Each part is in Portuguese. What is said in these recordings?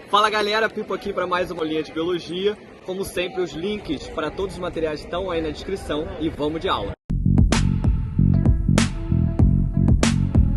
Fala galera, Pipo aqui para mais uma linha de biologia. Como sempre, os links para todos os materiais estão aí na descrição e vamos de aula.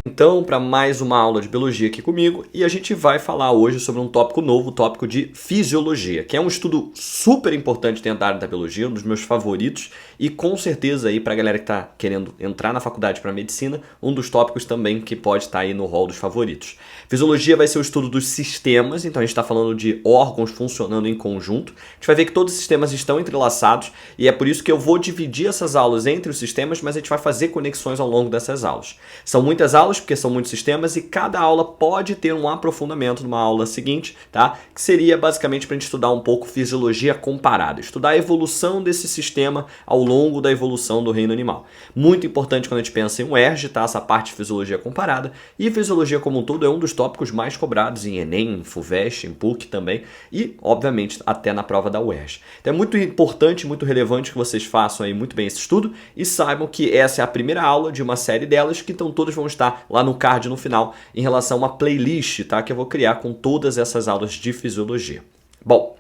Então, para mais uma aula de biologia aqui comigo, e a gente vai falar hoje sobre um tópico novo, o tópico de fisiologia, que é um estudo super importante dentro da área da biologia, um dos meus favoritos, e com certeza aí para a galera que está querendo entrar na faculdade para medicina, um dos tópicos também que pode estar aí no rol dos favoritos. Fisiologia vai ser o estudo dos sistemas, então a gente está falando de órgãos funcionando em conjunto. A gente vai ver que todos os sistemas estão entrelaçados, e é por isso que eu vou dividir essas aulas entre os sistemas, mas a gente vai fazer conexões ao longo dessas aulas. São muitas aulas, porque são muitos sistemas e cada aula pode ter um aprofundamento numa aula seguinte, tá? Que seria basicamente para a gente estudar um pouco fisiologia comparada, estudar a evolução desse sistema ao longo da evolução do reino animal. Muito importante quando a gente pensa em um ERG, tá? Essa parte de fisiologia comparada, e fisiologia como um todo é um dos tópicos mais cobrados em Enem, em FUVEST, em PUC também, e obviamente até na prova da UERJ. Então é muito importante, muito relevante que vocês façam aí muito bem esse estudo e saibam que essa é a primeira aula de uma série delas, que então todas vão estar lá no card no final em relação a uma playlist, tá? Que eu vou criar com todas essas aulas de fisiologia. Bom,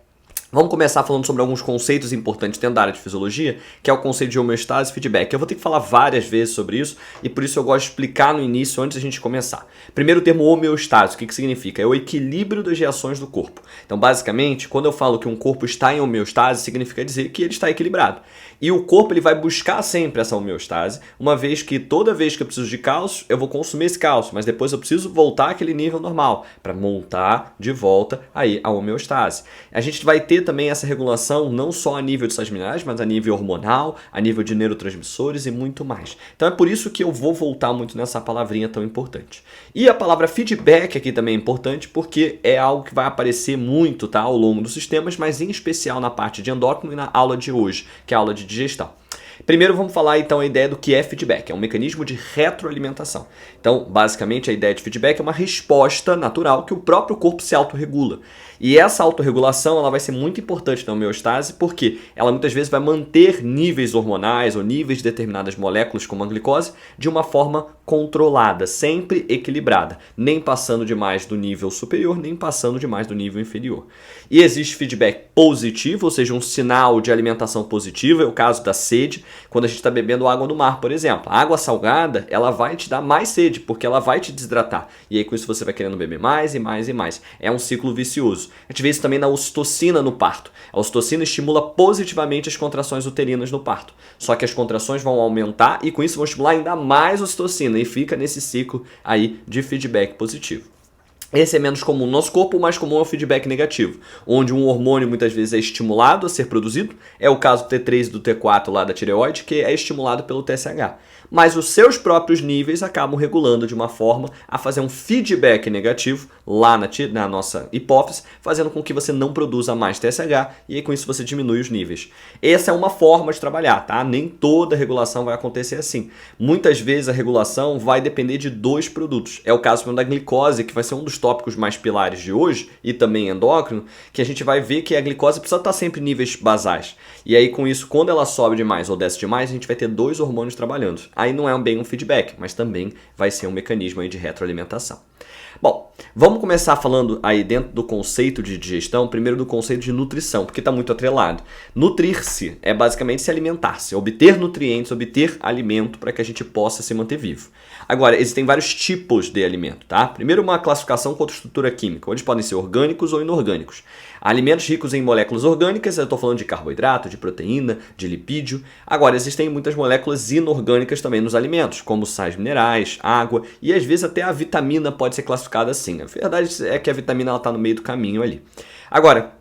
vamos começar falando sobre alguns conceitos importantes dentro da área de fisiologia, que é o conceito de homeostase e feedback. Eu vou ter que falar várias vezes sobre isso e por isso eu gosto de explicar no início, antes da gente começar. Primeiro, o termo homeostase, o que significa? É o equilíbrio das reações do corpo. Então, basicamente, quando eu falo que um corpo está em homeostase, significa dizer que ele está equilibrado. E o corpo ele vai buscar sempre essa homeostase, uma vez que toda vez que eu preciso de cálcio, eu vou consumir esse cálcio, mas depois eu preciso voltar àquele nível normal, para montar de volta aí a homeostase. A gente vai ter também essa regulação não só a nível de sais minerais, mas a nível hormonal, a nível de neurotransmissores e muito mais. Então é por isso que eu vou voltar muito nessa palavrinha tão importante. E a palavra feedback aqui também é importante porque é algo que vai aparecer muito, tá, ao longo dos sistemas, mas em especial na parte de endócrino e na aula de hoje, que é a aula de digestão. Primeiro vamos falar então a ideia do que é feedback, é um mecanismo de retroalimentação. Então, basicamente a ideia de feedback é uma resposta natural que o próprio corpo se autorregula. E essa autorregulação ela vai ser muito importante na homeostase porque ela muitas vezes vai manter níveis hormonais ou níveis de determinadas moléculas como a glicose de uma forma controlada, sempre equilibrada, nem passando demais do nível superior, nem passando demais do nível inferior. E existe feedback positivo, ou seja, um sinal de alimentação positiva, é o caso da sede, quando a gente está bebendo água do mar, por exemplo. A água salgada, ela vai te dar mais sede, porque ela vai te desidratar. E aí com isso você vai querendo beber mais e mais e mais. É um ciclo vicioso. A gente vê isso também na ocitocina no parto. A ocitocina estimula positivamente as contrações uterinas no parto. Só que as contrações vão aumentar e com isso vão estimular ainda mais a ocitocina e fica nesse ciclo aí de feedback positivo. Esse é menos comum no nosso corpo, o mais comum é o feedback negativo, onde um hormônio muitas vezes é estimulado a ser produzido, é o caso do T3 e do T4 lá da tireoide, que é estimulado pelo TSH. Mas os seus próprios níveis acabam regulando de uma forma a fazer um feedback negativo lá na nossa hipófise, fazendo com que você não produza mais TSH e aí com isso você diminui os níveis. Essa é uma forma de trabalhar, tá? Nem toda regulação vai acontecer assim. Muitas vezes a regulação vai depender de dois produtos. É o caso da glicose, que vai ser um dos tópicos mais pilares de hoje, e também endócrino, que a gente vai ver que a glicose precisa estar sempre em níveis basais. E aí com isso, quando ela sobe demais ou desce demais, a gente vai ter dois hormônios trabalhando. Aí não é bem um feedback, mas também vai ser um mecanismo aí de retroalimentação. Bom, vamos começar falando aí dentro do conceito de digestão, primeiro do conceito de nutrição, porque está muito atrelado. Nutrir-se é basicamente se alimentar-se, obter nutrientes, obter alimento para que a gente possa se manter vivo. Agora, existem vários tipos de alimento, tá? Primeiro uma classificação com a estrutura química, onde podem ser orgânicos ou inorgânicos. Alimentos ricos em moléculas orgânicas, eu estou falando de carboidrato, de proteína, de lipídio. Agora, existem muitas moléculas inorgânicas também nos alimentos, como sais minerais, água e às vezes até a vitamina pode ser classificada assim. A verdade é que a vitamina está no meio do caminho ali. Agora,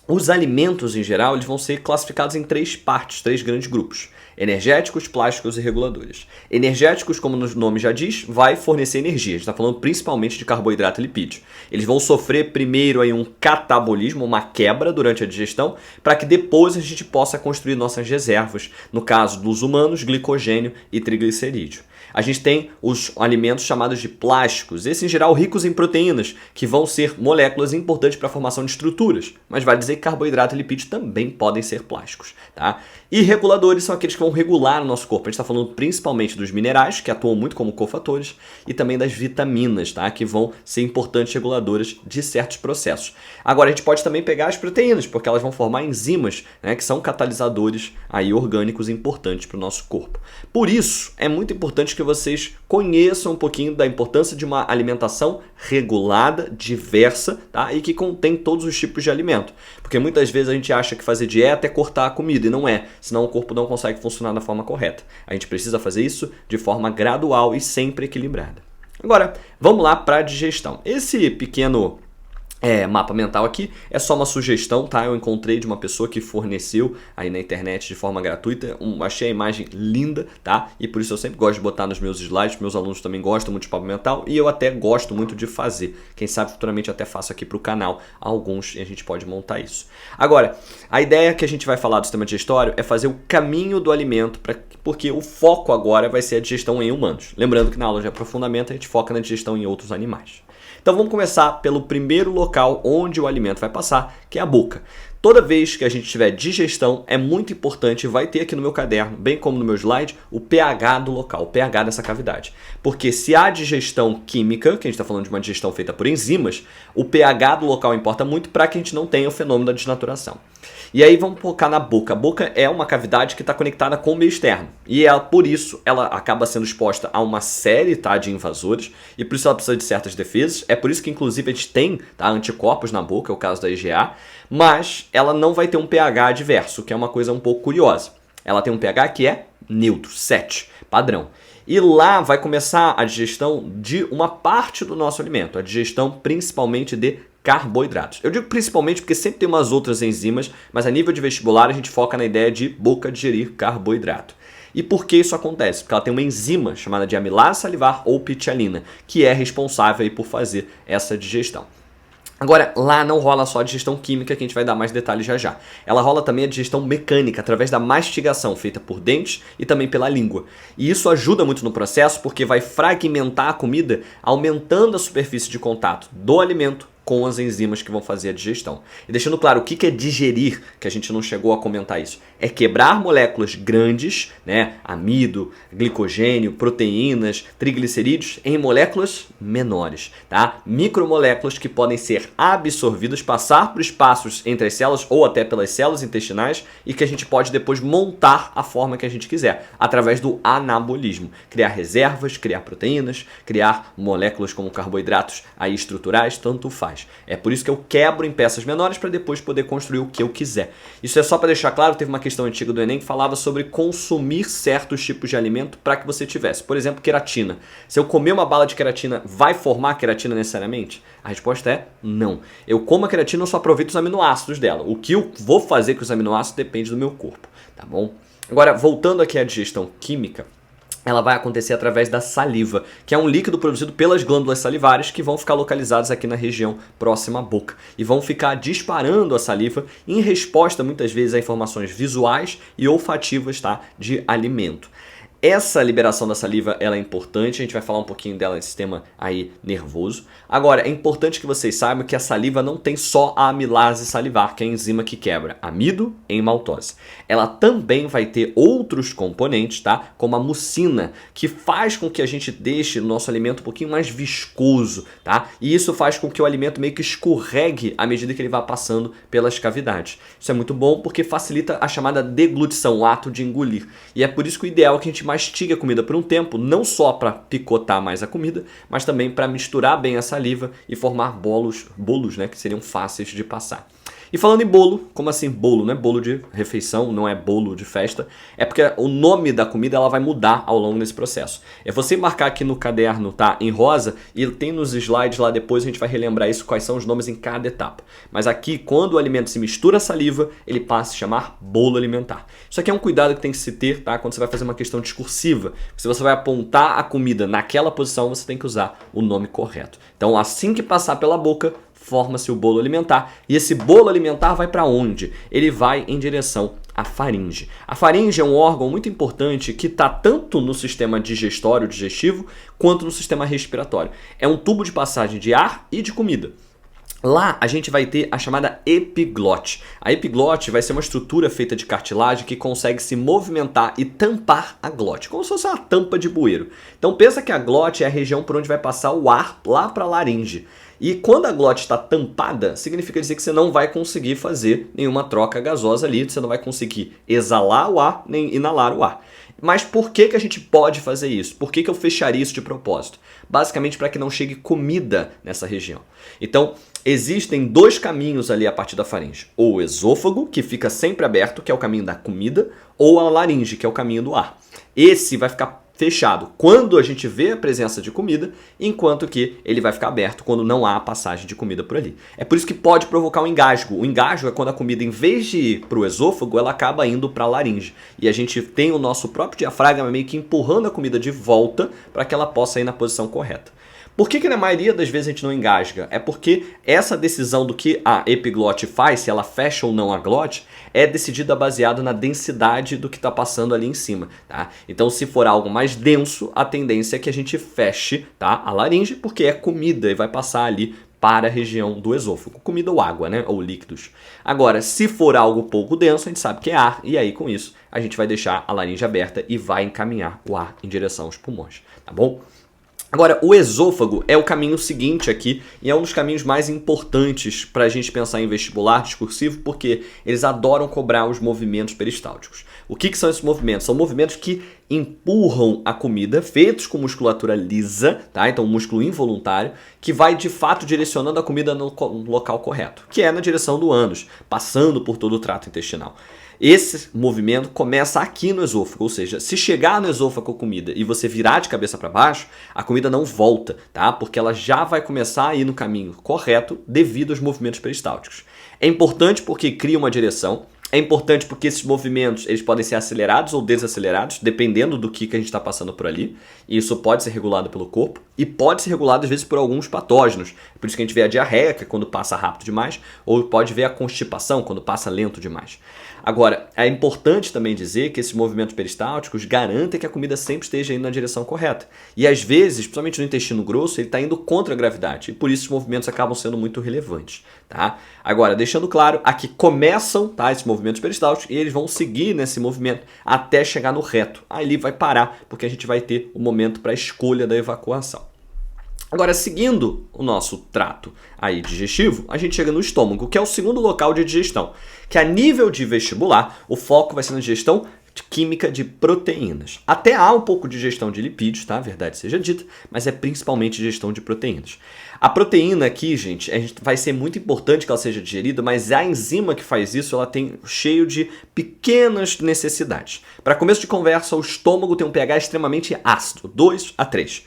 os alimentos em geral eles vão ser classificados em três partes, três grandes grupos. Energéticos, plásticos e reguladores. Energéticos, como o nome já diz, vai fornecer energia. A gente está falando principalmente de carboidrato e lipídio. Eles vão sofrer primeiro aí um catabolismo, uma quebra durante a digestão, para que depois a gente possa construir nossas reservas. No caso dos humanos, glicogênio e triglicerídeo. A gente tem os alimentos chamados de plásticos, esses em geral ricos em proteínas, que vão ser moléculas importantes para a formação de estruturas, mas vale dizer que carboidrato e lipídio também podem ser plásticos, tá? E reguladores são aqueles que vão regular o nosso corpo. A gente está falando principalmente dos minerais, que atuam muito como cofatores, e também das vitaminas, tá? Que vão ser importantes reguladoras de certos processos. Agora, a gente pode também pegar as proteínas, porque elas vão formar enzimas, né, que são catalisadores aí orgânicos importantes para o nosso corpo. Por isso, é muito importante que vocês conheçam um pouquinho da importância de uma alimentação regulada, diversa, tá? E que contém todos os tipos de alimento. Porque muitas vezes a gente acha que fazer dieta é cortar a comida, e não é, senão o corpo não consegue funcionar da forma correta. A gente precisa fazer isso de forma gradual e sempre equilibrada. Agora, vamos lá para a digestão. Esse pequeno mapa mental aqui é só uma sugestão, tá? Eu encontrei de uma pessoa que forneceu aí na internet de forma gratuita. Achei a imagem linda, tá? E por isso eu sempre gosto de botar nos meus slides. Meus alunos também gostam muito de mapa mental e eu até gosto muito de fazer. Quem sabe futuramente até faço aqui para o canal alguns e a gente pode montar isso. Agora, a ideia que a gente vai falar do sistema digestório é fazer o caminho do alimento, porque o foco agora vai ser a digestão em humanos. Lembrando que na aula de aprofundamento a gente foca na digestão em outros animais. Então vamos começar pelo primeiro local onde o alimento vai passar, que é a boca. Toda vez que a gente tiver digestão, é muito importante, vai ter aqui no meu caderno, bem como no meu slide, o pH do local, o pH dessa cavidade. Porque se há digestão química, que a gente está falando de uma digestão feita por enzimas, o pH do local importa muito para que a gente não tenha o fenômeno da desnaturação. E aí vamos focar na boca. A boca é uma cavidade que está conectada com o meio externo. E por isso ela acaba sendo exposta a uma série, tá, de invasores. E por isso ela precisa de certas defesas. É por isso que inclusive a gente tem, tá, anticorpos na boca, é o caso da IgA. Mas ela não vai ter um pH adverso, que é uma coisa um pouco curiosa. Ela tem um pH que é neutro, 7, padrão. E lá vai começar a digestão de uma parte do nosso alimento. A digestão principalmente de carboidratos. Eu digo principalmente porque sempre tem umas outras enzimas, mas a nível de vestibular a gente foca na ideia de boca digerir carboidrato. E por que isso acontece? Porque ela tem uma enzima chamada de amilase salivar ou pitialina, que é responsável aí por fazer essa digestão. Agora, lá não rola só a digestão química, que a gente vai dar mais detalhes já já. Ela rola também a digestão mecânica, através da mastigação, feita por dentes e também pela língua. E isso ajuda muito no processo, porque vai fragmentar a comida, aumentando a superfície de contato do alimento com as enzimas que vão fazer a digestão. E deixando claro, o que é digerir, que a gente não chegou a comentar isso? É quebrar moléculas grandes, né, amido, glicogênio, proteínas, triglicerídeos, em moléculas menores, tá? Micromoléculas que podem ser absorvidas, passar por espaços entre as células ou até pelas células intestinais e que a gente pode depois montar a forma que a gente quiser, através do anabolismo. Criar reservas, criar proteínas, criar moléculas como carboidratos aí estruturais, tanto faz. É por isso que eu quebro em peças menores para depois poder construir o que eu quiser. Isso é só para deixar claro, teve uma questão antiga do Enem que falava sobre consumir certos tipos de alimento para que você tivesse. Por exemplo, queratina. Se eu comer uma bala de queratina, vai formar queratina necessariamente? A resposta é não. Eu como a queratina, eu só aproveito os aminoácidos dela. O que eu vou fazer com os aminoácidos depende do meu corpo, tá bom? Agora, voltando aqui à digestão química, ela vai acontecer através da saliva, que é um líquido produzido pelas glândulas salivares que vão ficar localizadas aqui na região próxima à boca e vão ficar disparando a saliva em resposta muitas vezes a informações visuais e olfativas, tá, de alimento. Essa liberação da saliva ela é importante, a gente vai falar um pouquinho dela no sistema aí nervoso. Agora, é importante que vocês saibam que a saliva não tem só a amilase salivar, que é a enzima que quebra amido em maltose. Ela também vai ter outros componentes, tá? Como a mucina, que faz com que a gente deixe o nosso alimento um pouquinho mais viscoso, tá? E isso faz com que o alimento meio que escorregue à medida que ele vai passando pelas cavidades. Isso é muito bom porque facilita a chamada deglutição, o ato de engolir. E é por isso que o ideal é que a gente mastigue a comida por um tempo, não só para picotar mais a comida, mas também para misturar bem a saliva e formar bolos, né, que seriam fáceis de passar. E falando em bolo, como assim bolo? Não é bolo de refeição, não é bolo de festa. É porque o nome da comida ela vai mudar ao longo desse processo. É você marcar aqui no caderno, tá, em rosa, e tem nos slides lá depois a gente vai relembrar isso, quais são os nomes em cada etapa. Mas aqui, quando o alimento se mistura à saliva, ele passa a se chamar bolo alimentar. Isso aqui é um cuidado que tem que se ter, tá, quando você vai fazer uma questão discursiva. Se você vai apontar a comida naquela posição, você tem que usar o nome correto. Então, assim que passar pela boca, forma-se o bolo alimentar. E esse bolo alimentar vai para onde? Ele vai em direção A faringe. A faringe é um órgão muito importante que está tanto no sistema digestório, digestivo, quanto no sistema respiratório. É um tubo de passagem de ar e de comida. Lá a gente vai ter a chamada epiglote. A epiglote vai ser uma estrutura feita de cartilagem que consegue se movimentar e tampar a glote, como se fosse uma tampa de bueiro. Então pensa que a glote é a região por onde vai passar o ar lá para a laringe. E quando a glote está tampada, significa dizer que você não vai conseguir fazer nenhuma troca gasosa ali, você não vai conseguir exalar o ar nem inalar o ar. Mas por que a gente pode fazer isso? Por que eu fecharia isso de propósito? Basicamente para que não chegue comida nessa região. Então, existem dois caminhos ali a partir da faringe. Ou o esôfago, que fica sempre aberto, que é o caminho da comida, ou a laringe, que é o caminho do ar. Esse vai ficar fechado quando a gente vê a presença de comida, enquanto que ele vai ficar aberto quando não há passagem de comida por ali. É por isso que pode provocar um engasgo. O engasgo é quando a comida, em vez de ir para o esôfago, ela acaba indo para a laringe. E a gente tem o nosso próprio diafragma meio que empurrando a comida de volta para que ela possa ir na posição correta. Por que na maioria das vezes a gente não engasga? É porque essa decisão do que a epiglote faz, se ela fecha ou não a glote, é decidida baseada na densidade do que está passando ali em cima. Tá? Então, se for algo mais denso, a tendência é que a gente feche, tá, a laringe, porque é comida e vai passar ali para a região do esôfago. Comida ou água, né? Ou líquidos. Agora, se for algo pouco denso, a gente sabe que é ar, e aí com isso a gente vai deixar a laringe aberta e vai encaminhar o ar em direção aos pulmões. Tá bom? Agora, o esôfago é o caminho seguinte aqui e é um dos caminhos mais importantes para a gente pensar em vestibular discursivo, porque eles adoram cobrar os movimentos peristálticos. O que são esses movimentos? São movimentos que empurram a comida, feitos com musculatura lisa, tá? Então um músculo involuntário, que vai de fato direcionando a comida no local correto, que é na direção do ânus, passando por todo o trato intestinal. Esse movimento começa aqui no esôfago, ou seja, se chegar no esôfago a comida e você virar de cabeça para baixo, a comida não volta, tá? Porque ela já vai começar a ir no caminho correto devido aos movimentos peristálticos. É importante porque cria uma direção. É importante porque esses movimentos eles podem ser acelerados ou desacelerados, dependendo do que a gente está passando por ali. E isso pode ser regulado pelo corpo e pode ser regulado, às vezes, por alguns patógenos. Por isso que a gente vê a diarreia, que é quando passa rápido demais, ou pode ver a constipação, quando passa lento demais. Agora, é importante também dizer que esses movimentos peristálticos garantem que a comida sempre esteja indo na direção correta. E às vezes, principalmente no intestino grosso, ele está indo contra a gravidade. E por isso os movimentos acabam sendo muito relevantes. Tá? Agora, deixando claro, aqui começam, tá, esses movimentos peristálticos e eles vão seguir nesse movimento até chegar no reto. Aí ele vai parar, porque a gente vai ter o momento para a escolha da evacuação. Agora, seguindo o nosso trato aí digestivo, a gente chega no estômago, que é o segundo local de digestão, que a nível de vestibular, o foco vai ser na digestão química de proteínas. Até há um pouco de digestão de lipídios, tá? Verdade seja dita, mas é principalmente digestão de proteínas. A proteína aqui, gente, vai ser muito importante que ela seja digerida, mas a enzima que faz isso, ela tem cheio de pequenas necessidades. Para começo de conversa, o estômago tem um pH extremamente ácido, 2 a 3.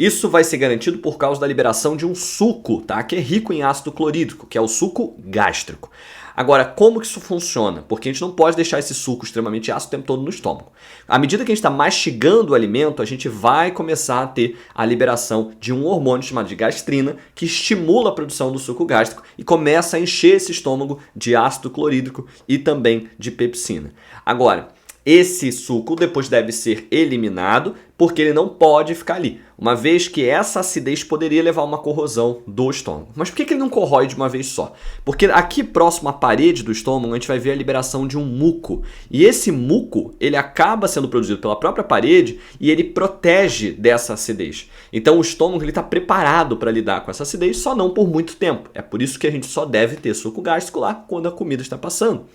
Isso vai ser garantido por causa da liberação de um suco, tá? Que é rico em ácido clorídrico, que é o suco gástrico. Agora, como que isso funciona? Porque a gente não pode deixar esse suco extremamente ácido o tempo todo no estômago. À medida que a gente está mastigando o alimento, a gente vai começar a ter a liberação de um hormônio chamado de gastrina, que estimula a produção do suco gástrico e começa a encher esse estômago de ácido clorídrico e também de pepsina. Agora, esse suco depois deve ser eliminado porque ele não pode ficar ali, uma vez que essa acidez poderia levar a uma corrosão do estômago. Mas por que ele não corrói de uma vez só? Porque aqui próximo à parede do estômago a gente vai ver a liberação de um muco. E esse muco ele acaba sendo produzido pela própria parede e ele protege dessa acidez. Então o estômago está preparado para lidar com essa acidez, só não por muito tempo. É por isso que a gente só deve ter suco gástrico lá quando a comida está passando.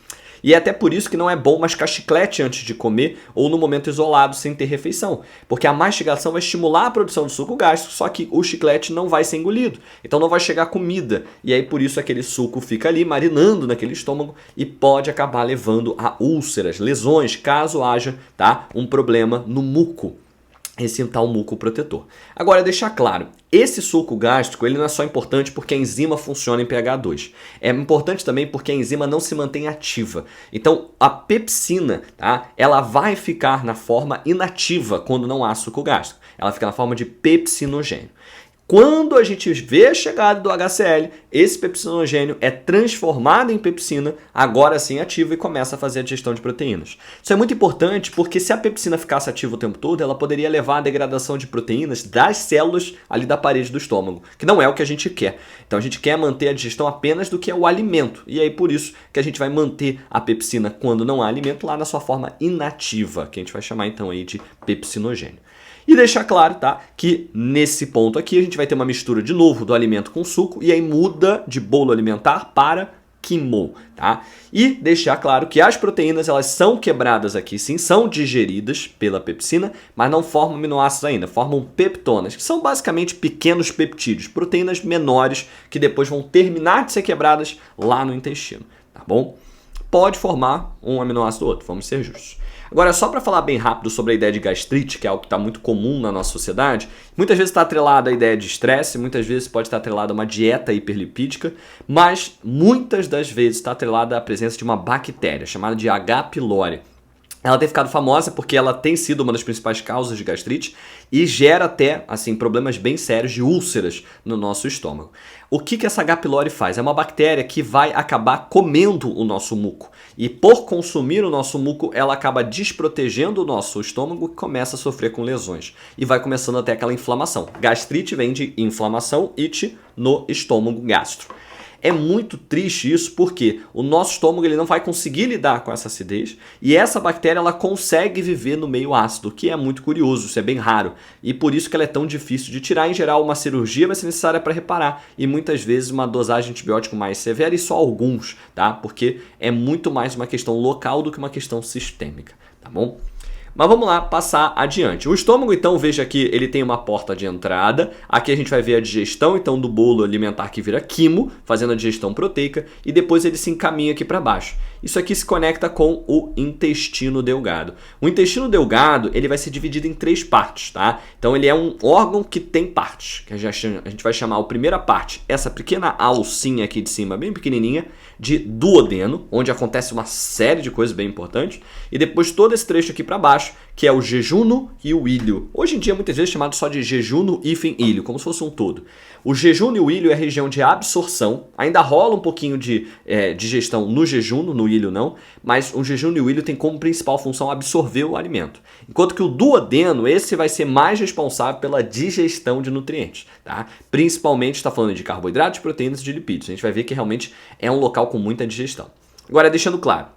E é até por isso que não é bom mascar chiclete antes de comer ou no momento isolado sem ter refeição. Porque a mastigação vai estimular a produção do suco gástrico, só que o chiclete não vai ser engolido. Então não vai chegar comida. E aí por isso aquele suco fica ali marinando naquele estômago e pode acabar levando a úlceras, lesões, caso haja, tá, um problema no muco. Esse tal muco protetor. Agora, deixar claro, esse suco gástrico ele não é só importante porque a enzima funciona em pH 2. É importante também porque a enzima não se mantém ativa. Então, a pepsina, tá, ela vai ficar na forma inativa quando não há suco gástrico. Ela fica na forma de pepsinogênio. Quando a gente vê a chegada do HCl, esse pepsinogênio é transformado em pepsina, agora sim ativa e começa a fazer a digestão de proteínas. Isso é muito importante porque se a pepsina ficasse ativa o tempo todo, ela poderia levar à degradação de proteínas das células ali da parede do estômago, que não é o que a gente quer. Então a gente quer manter a digestão apenas do que é o alimento. E aí por isso que a gente vai manter a pepsina quando não há alimento lá na sua forma inativa, que a gente vai chamar então aí de pepsinogênio. E deixar claro, tá, que nesse ponto aqui a gente vai ter uma mistura de novo do alimento com suco e aí muda de bolo alimentar para quimo, tá? E deixar claro que as proteínas elas são quebradas aqui, sim, são digeridas pela pepsina, mas não formam aminoácidos ainda, formam peptonas, que são basicamente pequenos peptídeos, proteínas menores que depois vão terminar de ser quebradas lá no intestino, tá bom? Pode formar um aminoácido ou outro, vamos ser justos. Agora, só para falar bem rápido sobre a ideia de gastrite, que é algo que está muito comum na nossa sociedade, muitas vezes está atrelada à ideia de estresse, muitas vezes pode estar atrelada a uma dieta hiperlipídica, mas muitas das vezes está atrelada à presença de uma bactéria chamada de H. pylori. Ela tem ficado famosa porque ela tem sido uma das principais causas de gastrite e gera até assim, problemas bem sérios de úlceras no nosso estômago. O que essa H. pylori faz? É uma bactéria que vai acabar comendo o nosso muco. E por consumir o nosso muco, ela acaba desprotegendo o nosso estômago e começa a sofrer com lesões. E vai começando até aquela inflamação. Gastrite vem de inflamação, it, no estômago gastro. É muito triste isso porque o nosso estômago ele não vai conseguir lidar com essa acidez e essa bactéria ela consegue viver no meio ácido, que é muito curioso, isso é bem raro e por isso que ela é tão difícil de tirar. Em geral, uma cirurgia vai ser necessária para reparar e muitas vezes uma dosagem de antibiótico mais severa e só alguns, tá? Porque é muito mais uma questão local do que uma questão sistêmica, tá bom? Mas vamos lá, passar adiante. O estômago, então, veja aqui, ele tem uma porta de entrada. Aqui a gente vai ver a digestão, então, do bolo alimentar que vira quimo, fazendo a digestão proteica, e depois ele se encaminha aqui para baixo. Isso aqui se conecta com o intestino delgado. O intestino delgado, ele vai ser dividido em 3 partes, tá? Então, ele é um órgão que tem partes, que a gente vai chamar a primeira parte, essa pequena alcinha aqui de cima, bem pequenininha, de duodeno, onde acontece uma série de coisas bem importantes, e depois todo esse trecho aqui para baixo, que é o jejuno e o íleo. Hoje em dia, muitas vezes chamado só de jejuno e íleo, como se fosse um todo. O jejuno e o íleo é a região de absorção. Ainda rola um pouquinho de digestão no jejuno, no íleo não, mas o jejuno e o íleo tem como principal função absorver o alimento. Enquanto que o duodeno, esse vai ser mais responsável pela digestão de nutrientes, tá? Principalmente está falando de carboidratos, proteínas e de lipídios. A gente vai ver que realmente é um local com muita digestão. Agora, deixando claro,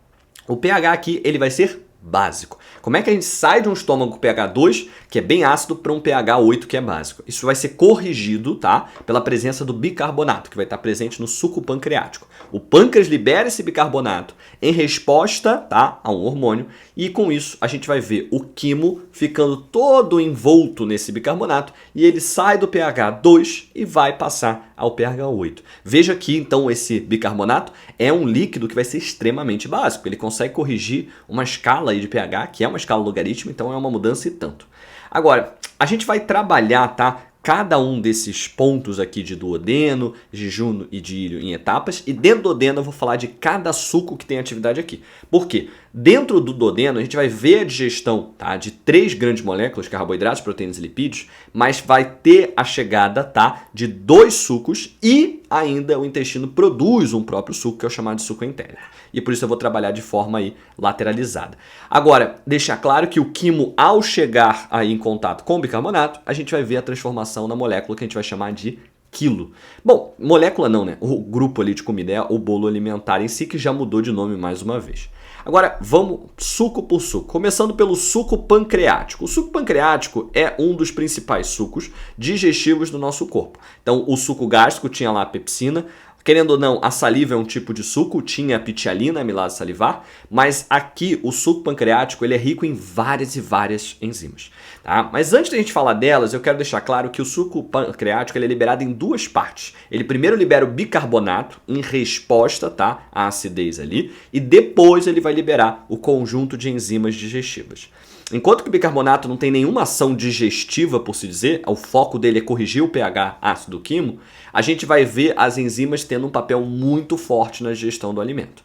o pH aqui ele vai ser básico. Como é que a gente sai de um estômago com pH 2, que é bem ácido, para um pH 8, que é básico? Isso vai ser corrigido, tá? Pela presença do bicarbonato, que vai estar presente no suco pancreático. O pâncreas libera esse bicarbonato em resposta, tá, a um hormônio, e com isso a gente vai ver o quimo ficando todo envolto nesse bicarbonato e ele sai do pH 2 e vai passar ao pH 8. Veja que então esse bicarbonato é um líquido que vai ser extremamente básico. Ele consegue corrigir uma escala aí de pH, que é uma escala logarítmica, então é uma mudança e tanto. Agora, a gente vai trabalhar, tá, cada um desses pontos aqui de duodeno, jejuno e de íleo em etapas. E dentro do duodeno eu vou falar de cada suco que tem atividade aqui. Por quê? Dentro do duodeno a gente vai ver a digestão, tá, de 3 grandes moléculas, carboidratos, proteínas e lipídios, mas vai ter a chegada, tá, de 2 sucos e ainda o intestino produz um próprio suco que é o chamado de suco entérico. E por isso eu vou trabalhar de forma aí lateralizada. Agora, deixar claro que o quimo, ao chegar aí em contato com o bicarbonato, a gente vai ver a transformação na molécula que a gente vai chamar de quilo. Bom, molécula não, né? O grupo ali de comida é o bolo alimentar em si, que já mudou de nome mais uma vez. Agora, vamos suco por suco. Começando pelo suco pancreático. O suco pancreático é um dos principais sucos digestivos do nosso corpo. Então, o suco gástrico tinha lá a pepsina. Querendo ou não, a saliva é um tipo de suco, tinha a pitialina, a amilase salivar, mas aqui o suco pancreático ele é rico em várias e várias enzimas. Tá? Mas antes de a gente falar delas, eu quero deixar claro que o suco pancreático ele é liberado em 2 partes. Ele primeiro libera o bicarbonato em resposta, tá, à acidez ali, e depois ele vai liberar o conjunto de enzimas digestivas. Enquanto que o bicarbonato não tem nenhuma ação digestiva, por se dizer, o foco dele é corrigir o pH ácido quimo, a gente vai ver as enzimas tendo um papel muito forte na digestão do alimento.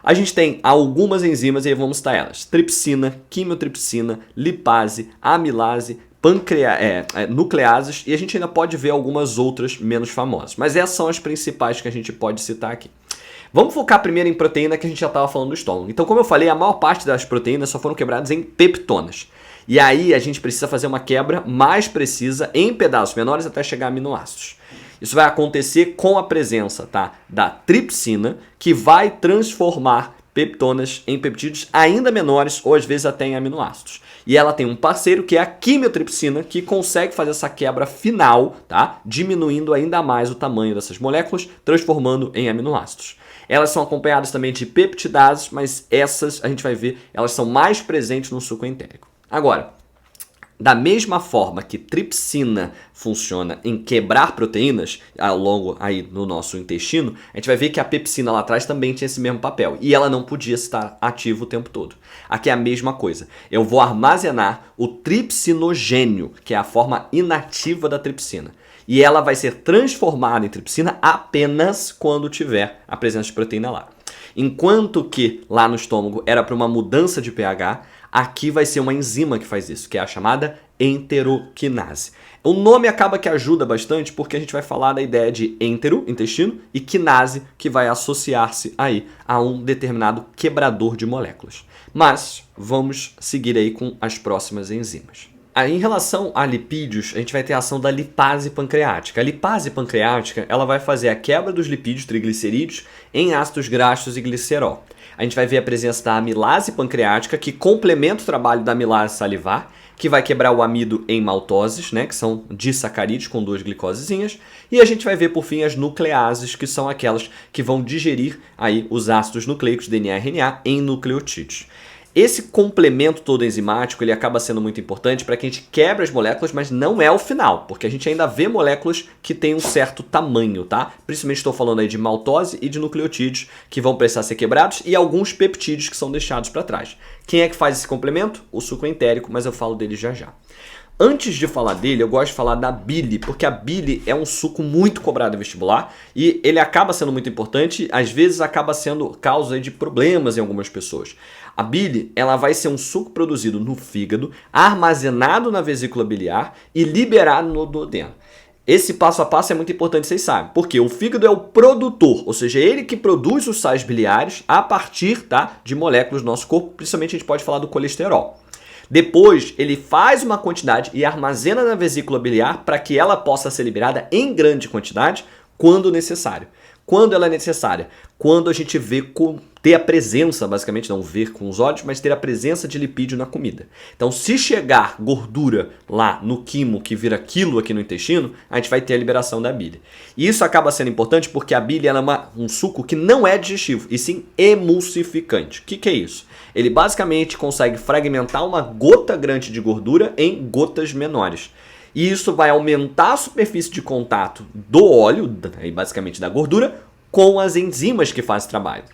A gente tem algumas enzimas e aí vamos citar elas: tripsina, quimiotripsina, lipase, amilase, nucleases, e a gente ainda pode ver algumas outras menos famosas. Mas essas são as principais que a gente pode citar aqui. Vamos focar primeiro em proteína, que a gente já estava falando do estômago. Então, como eu falei, a maior parte das proteínas só foram quebradas em peptonas. E aí a gente precisa fazer uma quebra mais precisa em pedaços menores até chegar a aminoácidos. Isso vai acontecer com a presença, tá, da tripsina, que vai transformar peptonas em peptídeos ainda menores ou às vezes até em aminoácidos. E ela tem um parceiro que é a quimiotripsina, que consegue fazer essa quebra final, tá, diminuindo ainda mais o tamanho dessas moléculas, transformando em aminoácidos. Elas são acompanhadas também de peptidases, mas essas a gente vai ver, elas são mais presentes no suco entérico. Agora, da mesma forma que tripsina funciona em quebrar proteínas ao longo aí no nosso intestino, a gente vai ver que a pepsina lá atrás também tinha esse mesmo papel. E ela não podia estar ativa o tempo todo. Aqui é a mesma coisa. Eu vou armazenar o tripsinogênio, que é a forma inativa da tripsina. E ela vai ser transformada em tripsina apenas quando tiver a presença de proteína lá. Enquanto que lá no estômago era para uma mudança de pH, aqui vai ser uma enzima que faz isso, que é a chamada enteroquinase. O nome acaba que ajuda bastante porque a gente vai falar da ideia de entero, intestino, e quinase, que vai associar-se aí a um determinado quebrador de moléculas. Mas vamos seguir aí com as próximas enzimas. Em relação a lipídios, a gente vai ter a ação da lipase pancreática. A lipase pancreática ela vai fazer a quebra dos lipídios triglicerídeos em ácidos graxos e glicerol. A gente vai ver a presença da amilase pancreática, que complementa o trabalho da amilase salivar, que vai quebrar o amido em maltoses, né, que são disacarídeos com duas glicosezinhas. E a gente vai ver, por fim, as nucleases, que são aquelas que vão digerir aí os ácidos nucleicos DNA e RNA em nucleotídeos. Esse complemento todo enzimático ele acaba sendo muito importante para que a gente quebre as moléculas, mas não é o final, porque a gente ainda vê moléculas que têm um certo tamanho, tá? Principalmente estou falando aí de maltose e de nucleotídeos que vão precisar ser quebrados e alguns peptídeos que são deixados para trás. Quem é que faz esse complemento? O suco entérico, mas eu falo dele já já. Antes de falar dele, eu gosto de falar da bile, porque a bile é um suco muito cobrado em vestibular e ele acaba sendo muito importante, às vezes acaba sendo causa de problemas em algumas pessoas. A bile ela vai ser um suco produzido no fígado, armazenado na vesícula biliar e liberado no duodeno. Esse passo a passo é muito importante, vocês sabem, porque o fígado é o produtor, ou seja, é ele que produz os sais biliares a partir, tá, de moléculas do nosso corpo, principalmente a gente pode falar do colesterol. Depois, ele faz uma quantidade e armazena na vesícula biliar para que ela possa ser liberada em grande quantidade quando necessário. Quando ela é necessária? Quando a gente vê ter a presença, basicamente não ver com os olhos, mas ter a presença de lipídio na comida. Então, se chegar gordura lá no quimo, que vira quilo aqui no intestino, a gente vai ter a liberação da bile. E isso acaba sendo importante porque a bile ela é um suco que não é digestivo, e sim emulsificante. O que é isso? Ele basicamente consegue fragmentar uma gota grande de gordura em gotas menores. E isso vai aumentar a superfície de contato do óleo, basicamente da gordura, com as enzimas que fazem o trabalho.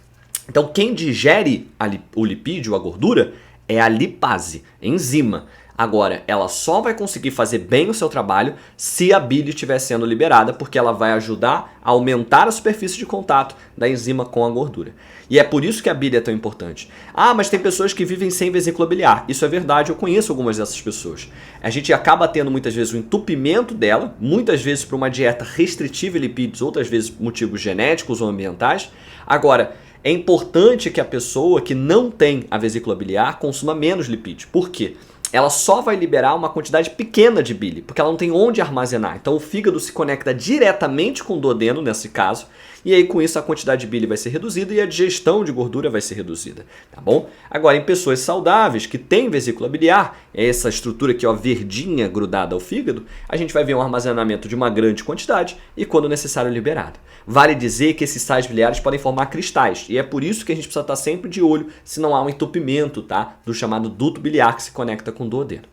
Então, quem digere o lipídio, a gordura, é a lipase, enzima. Agora, ela só vai conseguir fazer bem o seu trabalho se a bile estiver sendo liberada, porque ela vai ajudar a aumentar a superfície de contato da enzima com a gordura. E é por isso que a bile é tão importante. Ah, mas tem pessoas que vivem sem vesícula biliar. Isso é verdade, eu conheço algumas dessas pessoas. A gente acaba tendo muitas vezes o entupimento dela, muitas vezes por uma dieta restritiva em lipídios, outras vezes motivos genéticos ou ambientais. Agora, é importante que a pessoa que não tem a vesícula biliar consuma menos lipídio. Por quê? Ela só vai liberar uma quantidade pequena de bile, porque ela não tem onde armazenar. Então o fígado se conecta diretamente com o duodeno, nesse caso, e aí com isso a quantidade de bile vai ser reduzida e a digestão de gordura vai ser reduzida, tá bom? Agora, em pessoas saudáveis que têm vesícula biliar, essa estrutura aqui, ó, verdinha grudada ao fígado, a gente vai ver um armazenamento de uma grande quantidade e, quando necessário, liberado. Vale dizer que esses sais biliares podem formar cristais, e é por isso que a gente precisa estar sempre de olho se não há um entupimento, tá, do chamado duto biliar que se conecta com o duodeno.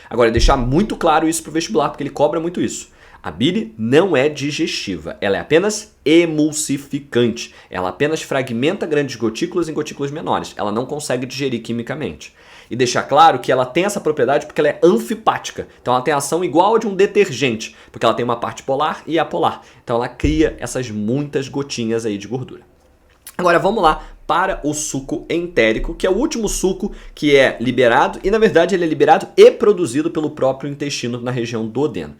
Agora, deixar muito claro isso para o vestibular, porque ele cobra muito isso. A bile não é digestiva, ela é apenas emulsificante. Ela apenas fragmenta grandes gotículas em gotículas menores. Ela não consegue digerir quimicamente. E deixar claro que ela tem essa propriedade porque ela é anfipática. Então ela tem ação igual a de um detergente, porque ela tem uma parte polar e apolar. Então ela cria essas muitas gotinhas aí de gordura. Agora vamos lá para o suco entérico, que é o último suco que é liberado e, na verdade, ele é liberado e produzido pelo próprio intestino na região do duodeno.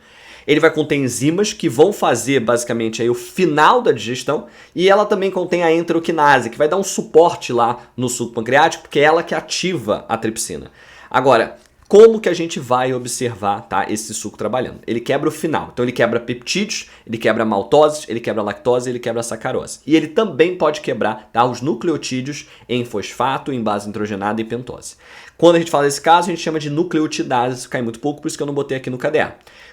Ele vai conter enzimas que vão fazer basicamente aí o final da digestão e ela também contém a enteroquinase, que vai dar um suporte lá no suco pancreático, porque é ela que ativa a tripsina. Agora, como que a gente vai observar, tá, esse suco trabalhando? Ele quebra o final. Então ele quebra peptídeos, ele quebra maltose, ele quebra lactose, ele quebra sacarose. E ele também pode quebrar, tá, os nucleotídeos em fosfato, em base nitrogenada e pentose. Quando a gente fala desse caso, a gente chama de nucleotidase. Isso cai muito pouco, por isso que eu não botei aqui no caderno.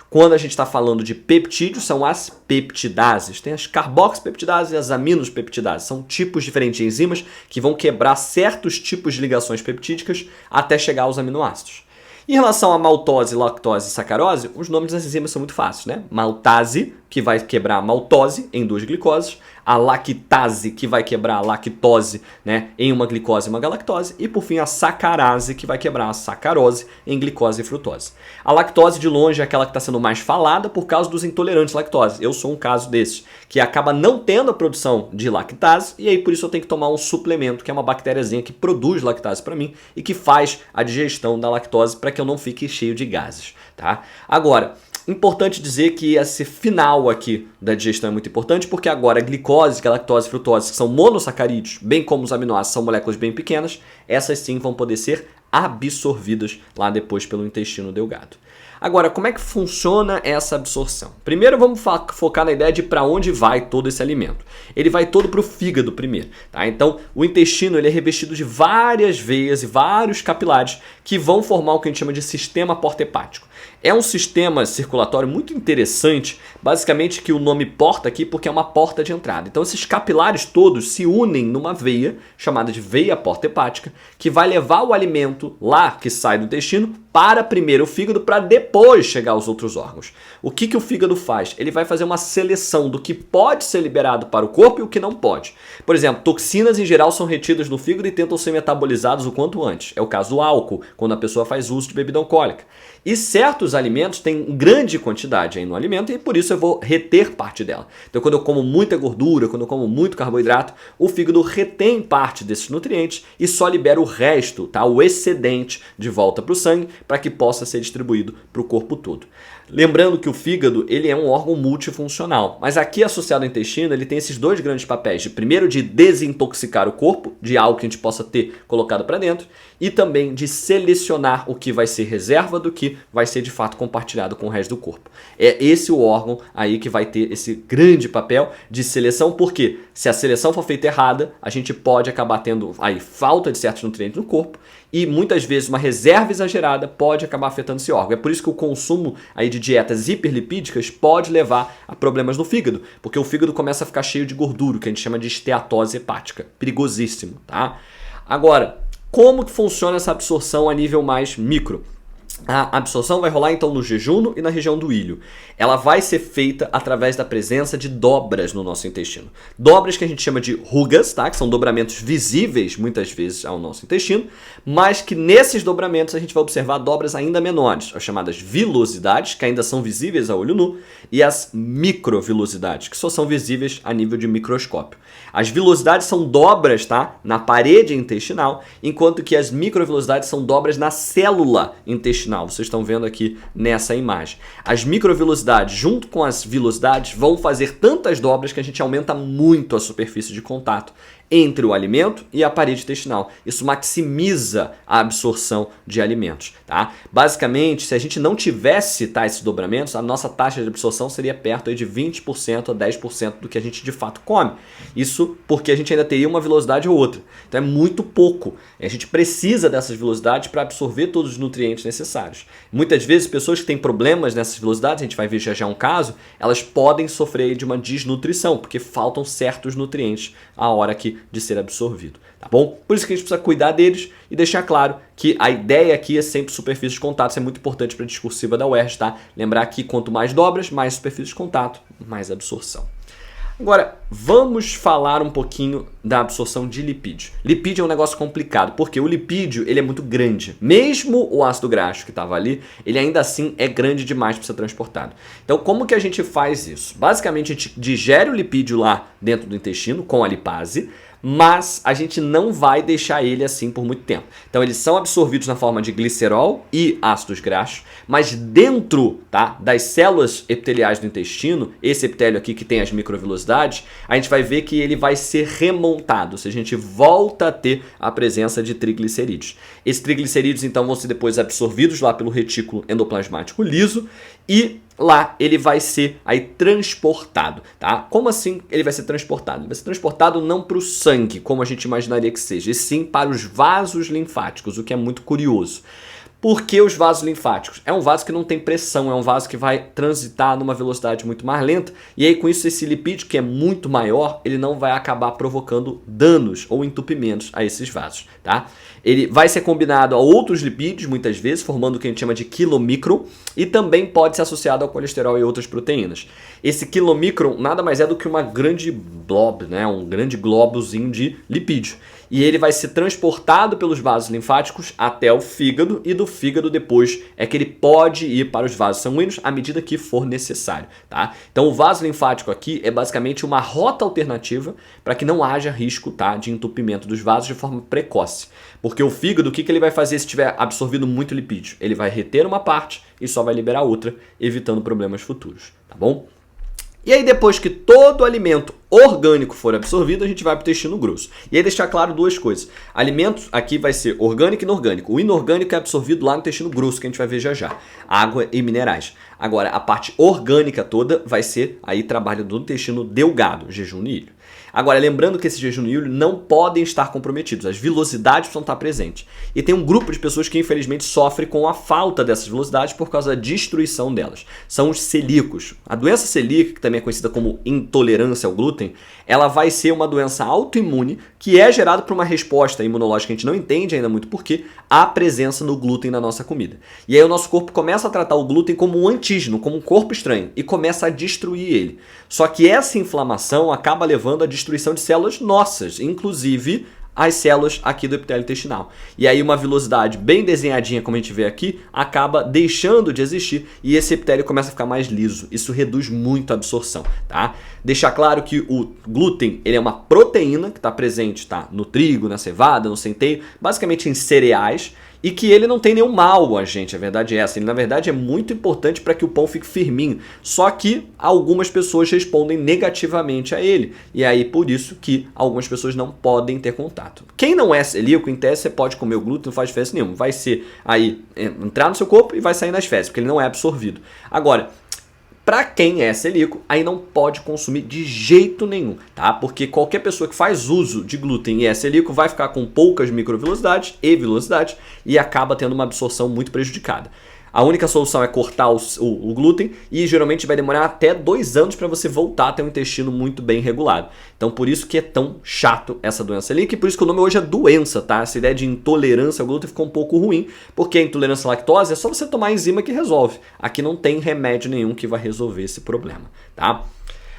Quando a gente está falando de peptídeos, são as peptidases. Tem as carboxipeptidases e as aminospeptidases. São tipos diferentes de enzimas que vão quebrar certos tipos de ligações peptídicas até chegar aos aminoácidos. Em relação a maltose, lactose e sacarose, os nomes das enzimas são muito fáceis, né? Maltase, que vai quebrar a maltose em duas glicoses, a lactase, que vai quebrar a lactose, né, em uma glicose e uma galactose, e por fim a sacarase, que vai quebrar a sacarose em glicose e frutose. A lactose, de longe, é aquela que está sendo mais falada por causa dos intolerantes à lactose. Eu sou um caso desses, que acaba não tendo a produção de lactase, e aí por isso eu tenho que tomar um suplemento, que é uma bactériazinha que produz lactase para mim e que faz a digestão da lactose para que eu não fique cheio de gases, tá? Agora, importante dizer que esse final aqui da digestão é muito importante, porque agora a glicose, galactose e frutose, que são monossacarídeos, bem como os aminoácidos, são moléculas bem pequenas, essas sim vão poder ser absorvidas lá depois pelo intestino delgado. Agora, como é que funciona essa absorção? Primeiro vamos focar na ideia de para onde vai todo esse alimento. Ele vai todo para o fígado primeiro, tá? Então, o intestino ele é revestido de várias veias e vários capilares que vão formar o que a gente chama de sistema porta-hepático. É um sistema circulatório muito interessante, basicamente que o nome porta aqui porque é uma porta de entrada. Então, esses capilares todos se unem numa veia, chamada de veia porta-hepática, que vai levar o alimento lá que sai do intestino para primeiro o fígado, para depois chegar aos outros órgãos. O que o fígado faz? Ele vai fazer uma seleção do que pode ser liberado para o corpo e o que não pode. Por exemplo, toxinas em geral são retidas no fígado e tentam ser metabolizadas o quanto antes. É o caso do álcool, quando a pessoa faz uso de bebida alcoólica. E certos alimentos têm grande quantidade aí no alimento e por isso eu vou reter parte dela. Então quando eu como muita gordura, quando eu como muito carboidrato, o fígado retém parte desses nutrientes e só libera o resto, tá? O excedente de volta para o sangue para que possa ser distribuído para o corpo todo. Lembrando que o fígado ele é um órgão multifuncional, mas aqui associado ao intestino ele tem esses dois grandes papéis, primeiro de desintoxicar o corpo de algo que a gente possa ter colocado para dentro e também de selecionar o que vai ser reserva do que vai ser de fato compartilhado com o resto do corpo. É esse o órgão aí que vai ter esse grande papel de seleção, porque se a seleção for feita errada, a gente pode acabar tendo aí falta de certos nutrientes no corpo e muitas vezes uma reserva exagerada pode acabar afetando esse órgão. É por isso que o consumo aí de dietas hiperlipídicas pode levar a problemas no fígado, porque o fígado começa a ficar cheio de gordura, que a gente chama de esteatose hepática. Perigosíssimo, tá? Agora, como que funciona essa absorção a nível mais micro? A absorção vai rolar então no jejum e na região do ilho. Ela vai ser feita através da presença de dobras no nosso intestino. Dobras que a gente chama de rugas, tá? Que são dobramentos visíveis muitas vezes ao nosso intestino, mas que nesses dobramentos a gente vai observar dobras ainda menores, as chamadas vilosidades, que ainda são visíveis a olho nu, e as microvilosidades, que só são visíveis a nível de microscópio. As vilosidades são dobras, tá? Na parede intestinal, enquanto que as microvilosidades são dobras na célula intestinal. Vocês estão vendo aqui nessa imagem. As microvilosidades junto com as vilosidades vão fazer tantas dobras que a gente aumenta muito a superfície de contato entre o alimento e a parede intestinal. Isso maximiza a absorção de alimentos, tá? Basicamente, se a gente não tivesse esses dobramentos, a nossa taxa de absorção seria perto aí de 20% a 10% do que a gente de fato come. Isso porque a gente ainda teria uma velocidade ou outra. Então é muito pouco. A gente precisa dessas velocidades para absorver todos os nutrientes necessários. Muitas vezes, pessoas que têm problemas nessas velocidades, a gente vai ver já um caso, elas podem sofrer de uma desnutrição, porque faltam certos nutrientes a hora de ser absorvido, tá bom? Por isso que a gente precisa cuidar deles e deixar claro que a ideia aqui é sempre superfície de contato. Isso é muito importante para a discursiva da UERJ, tá? Lembrar que quanto mais dobras, mais superfície de contato, mais absorção. Agora, vamos falar um pouquinho da absorção de lipídio. Lipídio é um negócio complicado, porque o lipídio ele é muito grande. Mesmo o ácido graxo que estava ali, ele ainda assim é grande demais para ser transportado. Então, como que a gente faz isso? Basicamente, a gente digere o lipídio lá dentro do intestino com a lipase, mas a gente não vai deixar ele assim por muito tempo. Então eles são absorvidos na forma de glicerol e ácidos graxos, mas dentro, tá, das células epiteliais do intestino, esse epitélio aqui que tem as microvilosidades, a gente vai ver que ele vai ser remontado, ou seja, a gente volta a ter a presença de triglicerídeos. Esses triglicerídeos então vão ser depois absorvidos lá pelo retículo endoplasmático liso e lá ele vai ser aí transportado, tá? Como assim ele vai ser transportado? Ele vai ser transportado não para o sangue, como a gente imaginaria que seja, e sim para os vasos linfáticos, o que é muito curioso. Por que os vasos linfáticos? É um vaso que não tem pressão, é um vaso que vai transitar numa velocidade muito mais lenta, e aí com isso esse lipídio, que é muito maior, ele não vai acabar provocando danos ou entupimentos a esses vasos, tá? Ele vai ser combinado a outros lipídios, muitas vezes, formando o que a gente chama de quilomicron, e também pode ser associado ao colesterol e outras proteínas. Esse quilomicron nada mais é do que uma grande blob, né? Um grande globozinho de lipídio. E ele vai ser transportado pelos vasos linfáticos até o fígado, e do fígado depois é que ele pode ir para os vasos sanguíneos à medida que for necessário, tá? Então o vaso linfático aqui é basicamente uma rota alternativa para que não haja risco, tá, de entupimento dos vasos de forma precoce. Porque o fígado, o que ele vai fazer se tiver absorvido muito lipídio? Ele vai reter uma parte e só vai liberar outra, evitando problemas futuros, tá bom? E aí depois que todo o alimento orgânico for absorvido, a gente vai para o intestino grosso. E aí deixar claro duas coisas. Alimentos aqui vai ser orgânico e inorgânico. O inorgânico é absorvido lá no intestino grosso, que a gente vai ver já já. Água e minerais. Agora, a parte orgânica toda vai ser aí trabalho do intestino delgado, jejum e ilho. Agora, lembrando que esse jejum e ilho não podem estar comprometidos, as vilosidades precisam estar presentes. E tem um grupo de pessoas que infelizmente sofre com a falta dessas vilosidades por causa da destruição delas. São os celíacos. A doença celíaca, que também é conhecida como intolerância ao glúten, ela vai ser uma doença autoimune que é gerada por uma resposta imunológica que a gente não entende ainda muito porquê, à presença do glúten na nossa comida. E aí o nosso corpo começa a tratar o glúten como um antígeno, como um corpo estranho, e começa a destruir ele. Só que essa inflamação acaba levando à destruição de células nossas, inclusive as células aqui do epitélio intestinal. E aí uma vilosidade bem desenhadinha, como a gente vê aqui, acaba deixando de existir e esse epitélio começa a ficar mais liso. Isso reduz muito a absorção, tá? Deixar claro que o glúten, ele é uma proteína que está presente, tá, no trigo, na cevada, no centeio, basicamente em cereais, e que ele não tem nenhum mal a gente, a verdade é essa. Ele, na verdade, é muito importante para que o pão fique firminho. Só que algumas pessoas respondem negativamente a ele. E aí, por isso que algumas pessoas não podem ter contato. Quem não é celíaco, em tese, você pode comer o glúten, não faz diferença nenhuma. Vai ser aí, entrar no seu corpo e vai sair nas fezes, porque ele não é absorvido. Agora, para quem é celíaco, aí não pode consumir de jeito nenhum, tá? Porque qualquer pessoa que faz uso de glúten e é celíaco vai ficar com poucas microvilosidades e vilosidades e acaba tendo uma absorção muito prejudicada. A única solução é cortar o glúten e geralmente vai demorar até 2 anos para você voltar a ter um intestino muito bem regulado. Então por isso que é tão chato essa doença celíaca e por isso que o nome hoje é doença, tá? Essa ideia de intolerância ao glúten ficou um pouco ruim, porque a intolerância à lactose é só você tomar a enzima que resolve. Aqui não tem remédio nenhum que vai resolver esse problema, tá?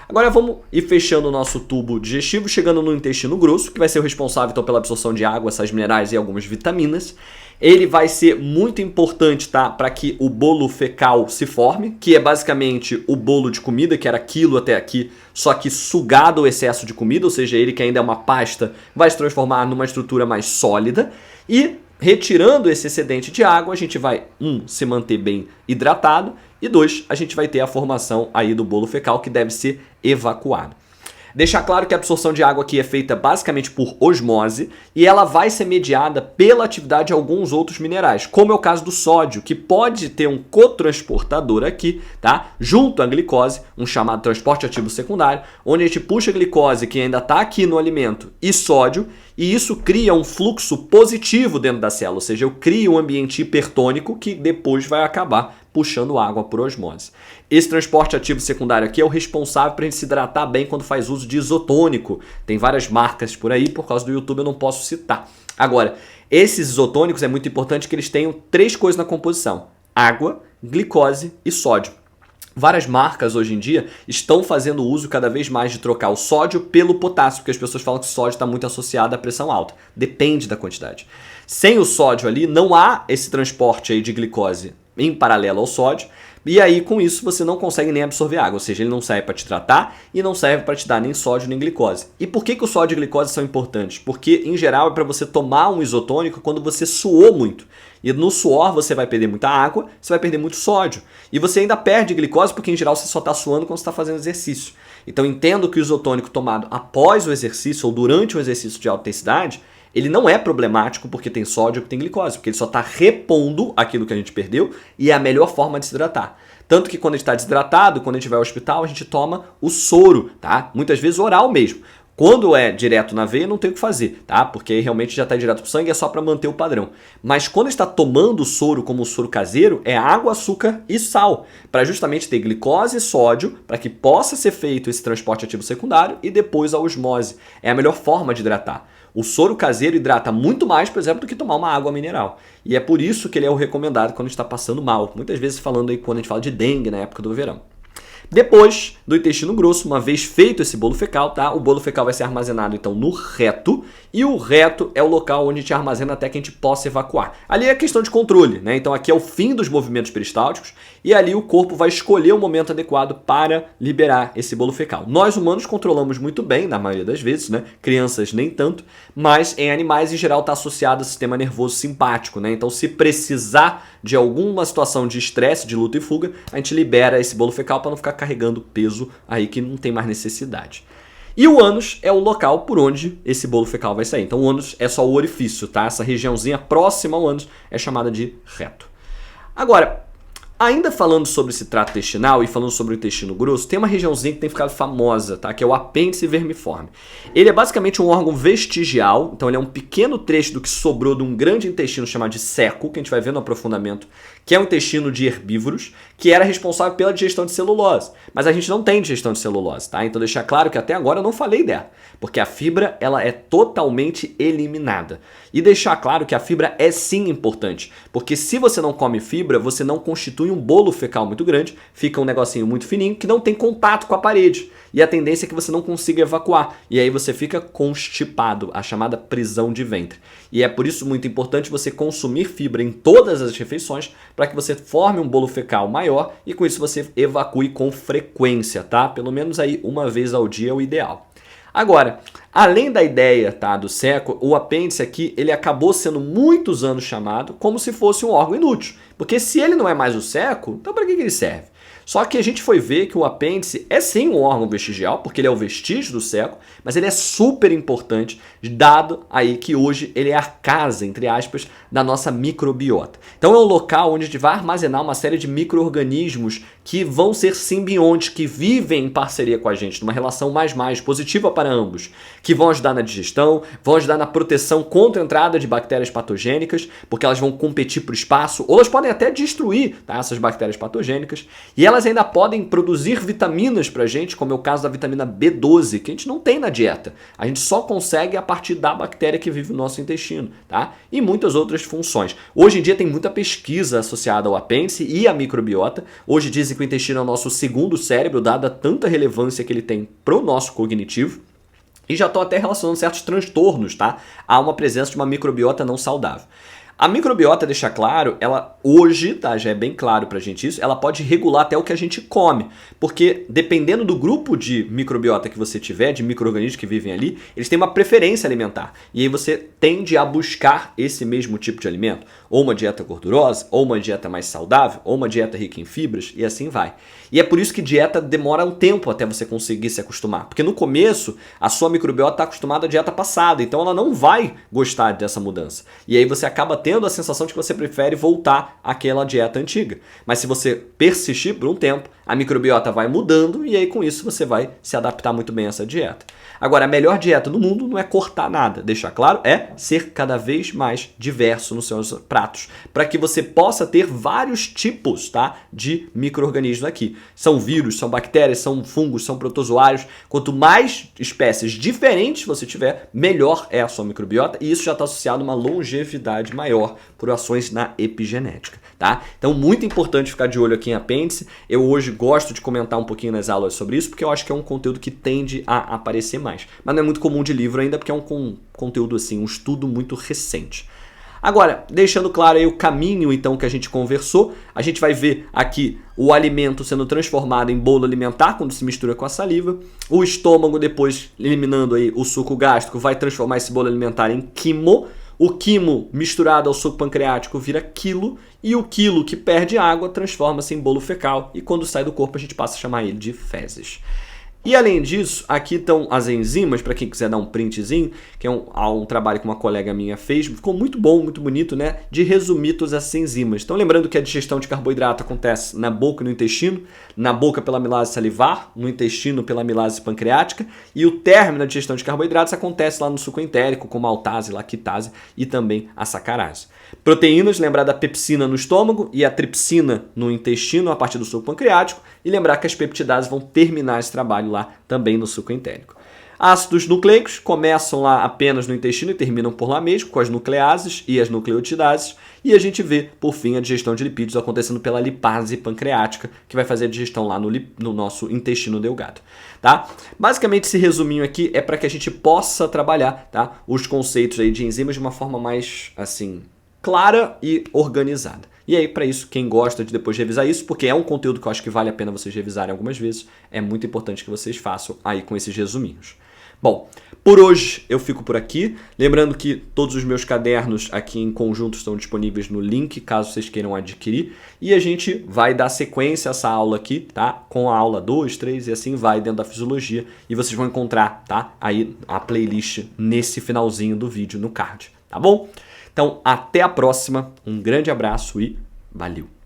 Agora vamos ir fechando o nosso tubo digestivo, chegando no intestino grosso, que vai ser o responsável então, pela absorção de água, sais minerais e algumas vitaminas. Ele vai ser muito importante, tá, para que o bolo fecal se forme, que é basicamente o bolo de comida, que era aquilo até aqui, só que sugado o excesso de comida, ou seja, ele que ainda é uma pasta, vai se transformar numa estrutura mais sólida. E retirando esse excedente de água, a gente vai, se manter bem hidratado, e 2, a gente vai ter a formação aí do bolo fecal que deve ser evacuado. Deixar claro que a absorção de água aqui é feita basicamente por osmose e ela vai ser mediada pela atividade de alguns outros minerais, como é o caso do sódio, que pode ter um cotransportador aqui, tá? Junto à glicose, um chamado transporte ativo secundário, onde a gente puxa a glicose que ainda está aqui no alimento e sódio, e isso cria um fluxo positivo dentro da célula, ou seja, eu crio um ambiente hipertônico que depois vai acabar puxando água por osmose. Esse transporte ativo secundário aqui é o responsável para a gente se hidratar bem quando faz uso de isotônico. Tem várias marcas por aí, por causa do YouTube eu não posso citar. Agora, esses isotônicos é muito importante que eles tenham 3 coisas na composição: água, glicose e sódio. Várias marcas hoje em dia estão fazendo uso cada vez mais de trocar o sódio pelo potássio, porque as pessoas falam que o sódio está muito associado à pressão alta. Depende da quantidade. Sem o sódio ali, não há esse transporte aí de glicose em paralelo ao sódio, e aí com isso você não consegue nem absorver água, ou seja, ele não serve para te hidratar e não serve para te dar nem sódio nem glicose. E por que o sódio e a glicose são importantes? Porque em geral é para você tomar um isotônico quando você suou muito. E no suor você vai perder muita água, você vai perder muito sódio. E você ainda perde glicose porque em geral você só está suando quando você está fazendo exercício. Então entendo que o isotônico tomado após o exercício ou durante um exercício de alta intensidade, ele não é problemático porque tem sódio ou tem glicose, porque ele só está repondo aquilo que a gente perdeu e é a melhor forma de se hidratar. Tanto que quando a gente está desidratado, quando a gente vai ao hospital, a gente toma o soro, tá? Muitas vezes oral mesmo. Quando é direto na veia, não tem o que fazer, tá? Porque aí realmente já está direto pro sangue, é só para manter o padrão. Mas quando está tomando o soro como o soro caseiro, é água, açúcar e sal, para justamente ter glicose e sódio, para que possa ser feito esse transporte ativo secundário e depois a osmose. É a melhor forma de hidratar. O soro caseiro hidrata muito mais, por exemplo, do que tomar uma água mineral. E é por isso que ele é o recomendado quando a gente está passando mal. Muitas vezes falando aí quando a gente fala de dengue na época do verão. Depois do intestino grosso, uma vez feito esse bolo fecal, tá? O bolo fecal vai ser armazenado então no reto, e o reto é o local onde a gente armazena até que a gente possa evacuar. Ali é questão de controle, né? Então aqui é o fim dos movimentos peristálticos e ali o corpo vai escolher o momento adequado para liberar esse bolo fecal. Nós humanos controlamos muito bem, na maioria das vezes, né? Crianças nem tanto, mas em animais em geral está associado ao sistema nervoso simpático, né? Então se precisar de alguma situação de estresse, de luta e fuga, a gente libera esse bolo fecal para não ficar carregando peso aí que não tem mais necessidade. E o ânus é o local por onde esse bolo fecal vai sair. Então o ânus é só o orifício, tá? Essa regiãozinha próxima ao ânus é chamada de reto. Agora, ainda falando sobre esse trato intestinal e falando sobre o intestino grosso, tem uma regiãozinha que tem ficado famosa, tá? Que é o apêndice vermiforme. Ele é basicamente um órgão vestigial, então ele é um pequeno trecho do que sobrou de um grande intestino chamado de ceco, que a gente vai ver no aprofundamento, que é um intestino de herbívoros, que era responsável pela digestão de celulose. Mas a gente não tem digestão de celulose, tá? Então deixar claro que até agora eu não falei dela, porque a fibra ela é totalmente eliminada. E deixar claro que a fibra é sim importante, porque se você não come fibra, você não constitui um bolo fecal muito grande, fica um negocinho muito fininho que não tem contato com a parede. E a tendência é que você não consiga evacuar. E aí você fica constipado, a chamada prisão de ventre. E é por isso muito importante você consumir fibra em todas as refeições para que você forme um bolo fecal maior e com isso você evacue com frequência, tá? Pelo menos aí uma vez ao dia é o ideal. Agora, além da ideia, tá, do ceco, o apêndice aqui ele acabou sendo muitos anos chamado como se fosse um órgão inútil. Porque se ele não é mais o ceco, então para que ele serve? Só que a gente foi ver que o apêndice é sim um órgão vestigial, porque ele é o vestígio do ceco, mas ele é super importante, dado aí que hoje ele é a casa, entre aspas, da nossa microbiota. Então é um local onde a gente vai armazenar uma série de micro-organismos que vão ser simbiontes, que vivem em parceria com a gente, numa relação mais positiva para ambos, que vão ajudar na digestão, vão ajudar na proteção contra a entrada de bactérias patogênicas, porque elas vão competir por espaço, ou elas podem até destruir, tá, essas bactérias patogênicas, e elas ainda podem produzir vitaminas pra gente, como é o caso da vitamina B12, que a gente não tem na dieta. A gente só consegue a partir da bactéria que vive no nosso intestino, tá? E muitas outras funções. Hoje em dia tem muita pesquisa associada ao apêndice e à microbiota. Hoje dizem que o intestino é o nosso segundo cérebro, dada tanta relevância que ele tem pro nosso cognitivo. E já estão até relacionando certos transtornos, tá? A uma presença de uma microbiota não saudável. A microbiota, deixa claro, ela hoje, tá, já é bem claro pra gente isso, ela pode regular até o que a gente come, porque dependendo do grupo de microbiota que você tiver, de micro-organismos que vivem ali, eles têm uma preferência alimentar, e aí você tende a buscar esse mesmo tipo de alimento, ou uma dieta gordurosa, ou uma dieta mais saudável, ou uma dieta rica em fibras, e assim vai. E é por isso que dieta demora um tempo até você conseguir se acostumar, porque no começo a sua microbiota está acostumada à dieta passada, então ela não vai gostar dessa mudança, e aí você acaba tendo a sensação de que você prefere voltar àquela dieta antiga. Mas se você persistir por um tempo, a microbiota vai mudando e aí com isso você vai se adaptar muito bem a essa dieta. Agora, a melhor dieta do mundo não é cortar nada, deixar claro, é ser cada vez mais diverso nos seus pratos, para que você possa ter vários tipos, tá, de micro-organismos aqui. São vírus, são bactérias, são fungos, são protozoários. Quanto mais espécies diferentes você tiver, melhor é a sua microbiota e isso já está associado a uma longevidade maior por ações na epigenética, tá? Então, muito importante ficar de olho aqui em apêndice. Eu hoje gosto de comentar um pouquinho nas aulas sobre isso, porque eu acho que é um conteúdo que tende a aparecer mais. Mas não é muito comum de livro ainda, porque é um conteúdo assim, um estudo muito recente. Agora, deixando claro aí o caminho então que a gente conversou, a gente vai ver aqui o alimento sendo transformado em bolo alimentar quando se mistura com a saliva. O estômago, depois eliminando aí o suco gástrico, vai transformar esse bolo alimentar em quimo. O quimo misturado ao suco pancreático vira quilo, e o quilo que perde água transforma-se em bolo fecal, e quando sai do corpo a gente passa a chamar ele de fezes. E além disso, aqui estão as enzimas, para quem quiser dar um printzinho, que é um trabalho que uma colega minha fez, ficou muito bom, muito bonito, né? De resumir todas essas enzimas. Então lembrando que a digestão de carboidrato acontece na boca e no intestino, na boca pela amilase salivar, no intestino pela amilase pancreática, e o término da digestão de carboidratos acontece lá no suco entérico, com maltase, lactase e também a sacarase. Proteínas, lembrar da pepsina no estômago e a tripsina no intestino a partir do suco pancreático, e lembrar que as peptidases vão terminar esse trabalho lá também no suco entérico. Ácidos nucleicos começam lá apenas no intestino e terminam por lá mesmo, com as nucleases e as nucleotidases, e a gente vê, por fim, a digestão de lipídios acontecendo pela lipase pancreática, que vai fazer a digestão lá no nosso intestino delgado. Tá? Basicamente, esse resuminho aqui é para que a gente possa trabalhar, tá, os conceitos aí de enzimas de uma forma mais, assim, clara e organizada. E aí, para isso, quem gosta de depois revisar isso, porque é um conteúdo que eu acho que vale a pena vocês revisarem algumas vezes, é muito importante que vocês façam aí com esses resuminhos. Bom, por hoje eu fico por aqui. Lembrando que todos os meus cadernos aqui em conjunto estão disponíveis no link, caso vocês queiram adquirir. E a gente vai dar sequência a essa aula aqui, tá? Com a aula 2, 3 e assim vai dentro da fisiologia. E vocês vão encontrar, tá? Aí a playlist nesse finalzinho do vídeo, no card, tá bom? Então, até a próxima. Um grande abraço e valeu!